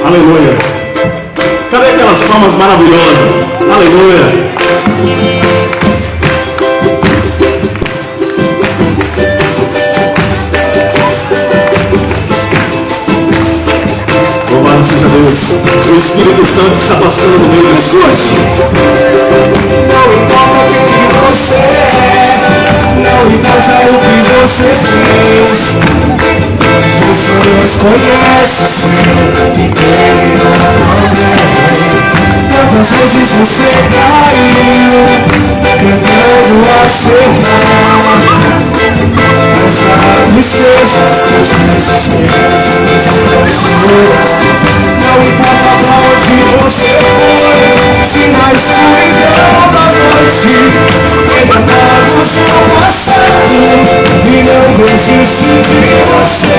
Aleluia. Cadê aquelas palmas maravilhosas? Aleluia. Louvado seja Deus. O Espírito Santo está passando no meio de Jesus. Não importa o que você é, não importa o que você fez, Jesus conhece seu inteiro também. Quantas vezes você caiu, cantando ao Senhor, essa tristeza, os desesperos, não importa onde você foi, se na escuridão da noite encontraram o seu passado e não desiste de você.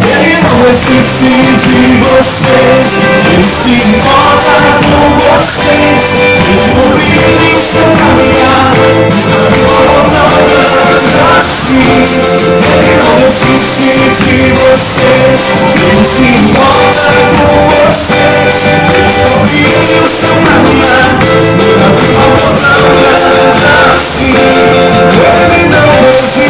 Ele não desiste de você, ele se importa com você, ele compreende o seu caminhar, assim. Ele não desiste de você, ele se importa com você, ele compreende o seu caminhar, assim. Ele não desiste.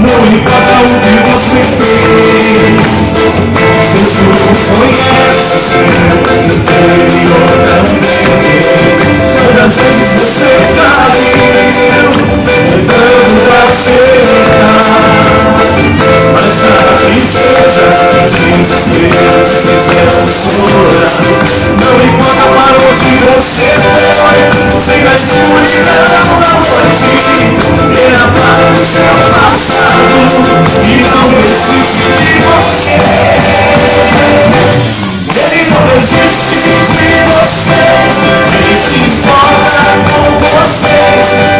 Não importa o que você fez, Jesus conhece seu interior também. Quantas vezes você caiu, tentando ao Senhor, mas a tristeza, não importa para onde você foi, se na escuridão da noite ele apaga o seu passado e não desiste de você. Ele não desiste de você, ele se importa com você,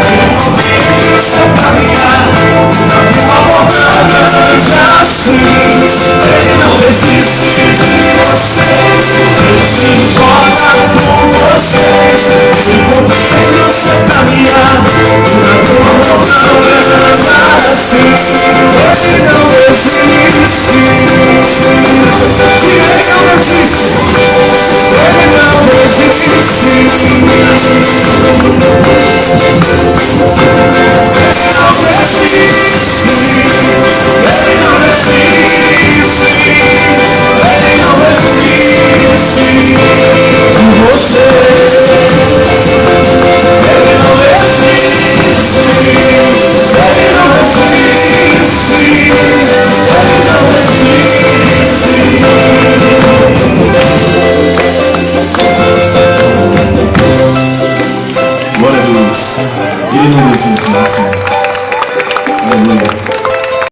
ele compreende o seu caminhar, uma montanha assim. Ele não desiste de você, ele se importa com você, ele compreende o seu caminhar, uma montanha assim. Ele não desiste. Glória a Deus. Ele não desiste, Senhor. Aleluia.